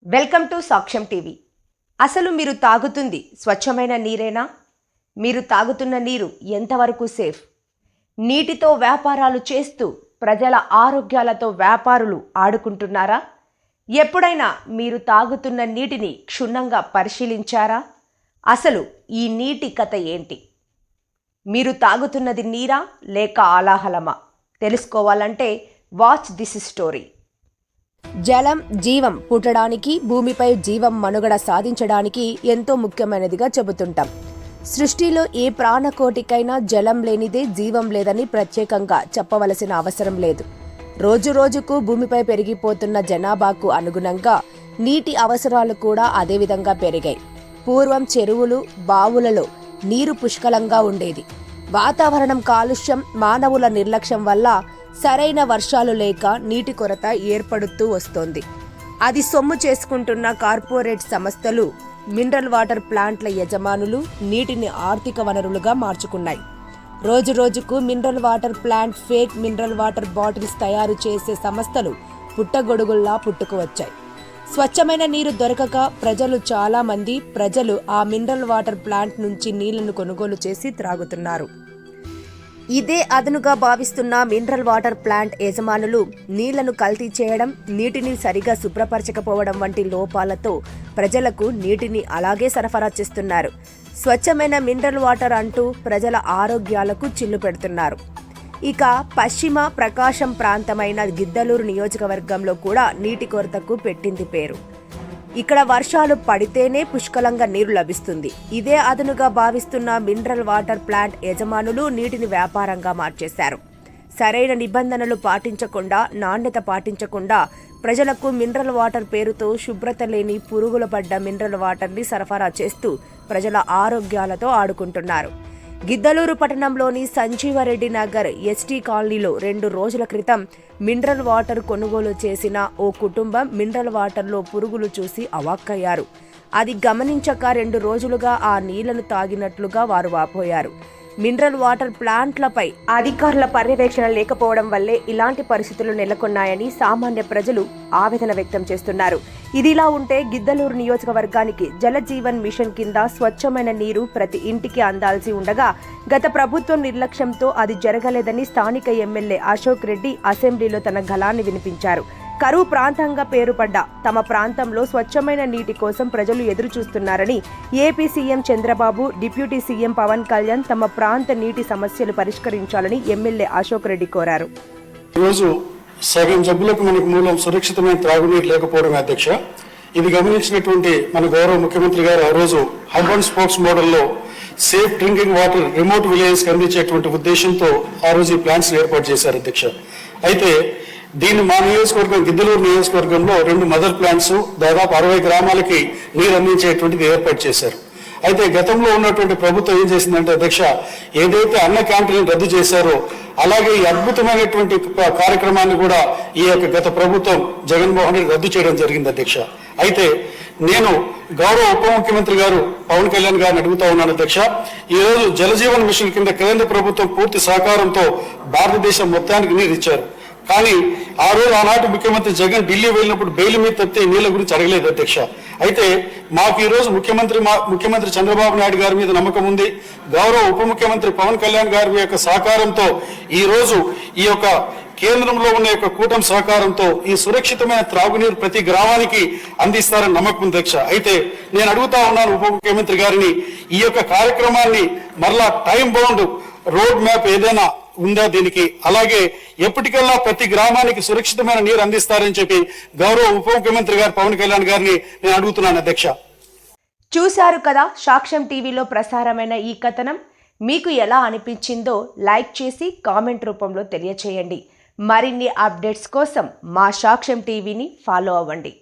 Welcome to సాక్ష్యం TV. అసలు మీరు తాగుతుంది స్వచ్ఛమైన నీరేనా? మీరు తాగుతున్న నీరు ఎంతవరకు సేఫ్? నీటితో వ్యాపారాలు చేస్తూ ప్రజల ఆరోగ్యాలతో వ్యాపారులు ఆడుకుంటున్నారా? ఎప్పుడైనా మీరు తాగుతున్న నీటిని క్షుణ్ణంగా పరిశీలించారా? అసలు ఈ నీటి కథ ఏంటి? మీరు తాగుతున్నది నీరా లేక ఆలాహలమా? తెలుసుకోవాలంటే వాచ్ దిస్ స్టోరీ. జలం జీవం పుట్టడానికి, భూమిపై జీవం మనుగడ సాధించడానికి ఎంతో ముఖ్యమైనదిగా చెబుతుంటాం. సృష్టిలో ఏ ప్రాణకోటికైనా జలం లేనిదే జీవం లేదని ప్రత్యేకంగా చెప్పవలసిన అవసరం లేదు. రోజు రోజుకు భూమిపై పెరిగిపోతున్న జనాభాకు అనుగుణంగా నీటి అవసరాలు కూడా అదే విధంగా పెరిగాయి. పూర్వం చెరువులు, బావులలో నీరు పుష్కలంగా ఉండేది. వాతావరణం కాలుష్యం, మానవుల నిర్లక్ష్యం వల్ల సరైన వర్షాలు లేక నీటి కొరత ఏర్పడుతూ వస్తోంది. అది సొమ్ము చేసుకుంటున్న కార్పొరేట్ సంస్థలు, మినరల్ వాటర్ ప్లాంట్ల యజమానులు నీటిని ఆర్థిక వనరులుగా మార్చుకున్నాయి. రోజు రోజుకు mineral water plant, fake mineral water bottles తయారు చేసే సంస్థలు పుట్టగొడుగుల్లా పుట్టుకువచ్చాయి. స్వచ్ఛమైన నీరు దొరకక చాలా మంది ప్రజలు ఆ మినరల్ వాటర్ ప్లాంట్ నుంచి నీళ్లను కొనుగోలు చేసి త్రాగుతున్నారు. ఇదే అదనుగా భావిస్తున్న మినరల్ వాటర్ ప్లాంట్ యజమానులు నీళ్లను కల్తీ చేయడం, నీటిని సరిగా శుభ్రపరచకపోవడం వంటి లోపాలతో ప్రజలకు నీటిని అలాగే సరఫరా చేస్తున్నారు. స్వచ్ఛమైన మినరల్ వాటర్ అంటూ ప్రజల ఆరోగ్యాలకు చిల్లు పెడుతున్నారు. ఇక పశ్చిమ ప్రకాశం ప్రాంతమైన గిద్దలూరు నియోజకవర్గంలో కూడా నీటి కొరతకు పెట్టింది పేరు. ఇక్కడ వర్షాలు పడితేనే పుష్కలంగా నీరు లభిస్తుంది. ఇదే అదనుగా భావిస్తున్న మినరల్ వాటర్ ప్లాంట్ యజమానులు నీటిని వ్యాపారంగా మార్చేశారు. సరైన నిబంధనలు పాటించకుండా, నాణ్యత పాటించకుండా ప్రజలకు మినరల్ వాటర్ పేరుతో శుభ్రత లేని, పురుగులు పడ్డ మినరల్ వాటర్ని సరఫరా చేస్తూ ప్రజల ఆరోగ్యాలతో ఆడుకుంటున్నారు. గిద్దలూరు పట్టణంలోని సంజీవరెడ్డి నగర్ ఎస్టీ కాలనీలో 2 రోజుల క్రితం మినరల్ వాటర్ కొనుగోలు చేసిన ఓ కుటుంబం మినరల్ వాటర్లో పురుగులు చూసి అవాక్కయ్యారు. అది గమనించక 2 రోజులుగా ఆ నీళ్లను తాగినట్లుగా వారు వాపోయారు. మినరల్ వాటర్ ప్లాంట్లపై అధికారుల పర్యవేక్షణ లేకపోవడం వల్లే ఇలాంటి పరిస్థితులు నెలకొన్నాయని సామాన్య ప్రజలు ఆవేదన వ్యక్తం చేస్తున్నారు. ఇదిలా ఉంటే గిద్దలూరు నియోజకవర్గానికి జలజీవన్ మిషన్ కింద స్వచ్ఛమైన నీరు ప్రతి ఇంటికి అందాల్సి ఉండగా గత ప్రభుత్వం నిర్లక్ష్యంతో అది జరగలేదని స్థానిక ఎమ్మెల్యే అశోక్ రెడ్డి అసెంబ్లీలో తన గళాన్ని వినిపించారు. కరువు ప్రాంతంగా పేరుపడ్డ తమ ప్రాంతంలో స్వచ్ఛమైన నీటి కోసం ప్రజలు ఎదురు చూస్తున్నారని AP CM Chandrababu, deputy CM Pawan Kalyan తమ ప్రాంత నీటి సమస్యలు పరిష్కరించాలని ఎమ్మెల్యే అశోక్ రెడ్డి కోరారు. ఈరోజు సగం జబ్బులకు మనకు మూలం సురక్షితమైన త్రాగునీరు లేకపోవడం అధ్యక్ష. ఇది గమనించినటువంటి మన గౌరవ ముఖ్యమంత్రి గారు ఆ రోజు హబ్ అండ్ స్పోక్స్ మోడల్లో సేఫ్ డ్రింకింగ్ వాటర్ రిమోట్ విలేజెస్కి అందించేటువంటి ఉద్దేశంతో ఆ రోజు ఈ ప్లాంట్స్ ఏర్పాటు చేశారు అధ్యక్ష. అయితే దీన్ని మా నియోజకవర్గం, గిద్దలూరు నియోజకవర్గంలో 2 మదర్ ప్లాంట్స్ దాదాపు 60 గ్రామాలకి నీరు అందించేటువంటిది ఏర్పాటు చేశారు. అయితే గతంలో ఉన్నటువంటి ప్రభుత్వం ఏం చేసిందంటే అధ్యక్ష, ఏదైతే అన్న క్యాంటీన్ రద్దు చేశారో అలాగే ఈ అద్భుతమైనటువంటి కార్యక్రమాన్ని కూడా ఈ యొక్క గత ప్రభుత్వం జగన్మోహన్ రెడ్డి రద్దు చేయడం జరిగింది అధ్యక్ష. అయితే నేను గౌరవ ఉప ముఖ్యమంత్రి గారు పవన్ కళ్యాణ్ గారిని అడుగుతా ఉన్నాను అధ్యక్ష, ఈ రోజు జలజీవన్ మిషన్ కింద కేంద్ర ప్రభుత్వం పూర్తి సహకారంతో భారతదేశం మొత్తానికి నీరు ఇచ్చారు. కానీ ఆ రోజు ఆనాటి ముఖ్యమంత్రి జగన్ ఢిల్లీ వెళ్ళినప్పుడు బెయిల్ మీద తప్పితే నీళ్ల గురించి అడగలేదు అధ్యక్ష. అయితే మాకు ఈ రోజు ముఖ్యమంత్రి చంద్రబాబు నాయుడు గారి మీద నమ్మకం ఉంది. గౌరవ ఉప ముఖ్యమంత్రి పవన్ కళ్యాణ్ గారి యొక్క సహకారంతో ఈ రోజు ఈ యొక్క కేంద్రంలో ఉన్న యొక్క కూటమి సహకారంతో ఈ సురక్షితమైన త్రాగునీరు ప్రతి గ్రామానికి అందిస్తారని నమ్మకం అధ్యక్ష. అయితే నేను అడుగుతా ఉన్నాను ఉప ముఖ్యమంత్రి గారిని, ఈ యొక్క కార్యక్రమాన్ని మరలా టైం బౌండ్ రోడ్ మ్యాప్ ఏదైనా ఉందా దీనికి, అలాగే ఎప్పటికల్లా ప్రతి గ్రామానికి సురక్షితమైన నీరు అందిస్తారని చెప్పి గౌరవ ఉప ముఖ్యమంత్రి గారు పవన్ కళ్యాణ్ గారిని నేను అడుగుతున్నాను అధ్యక్ష. చూశారు కదా సాక్ష్యం టీవీలో ప్రసారమైన ఈ కథనం. మీకు ఎలా అనిపించిందో లైక్ చేసి కామెంట్ రూపంలో తెలియచేయండి. మరిన్ని అప్డేట్స్ కోసం మా సాక్ష్యం టీవీని ఫాలో అవ్వండి.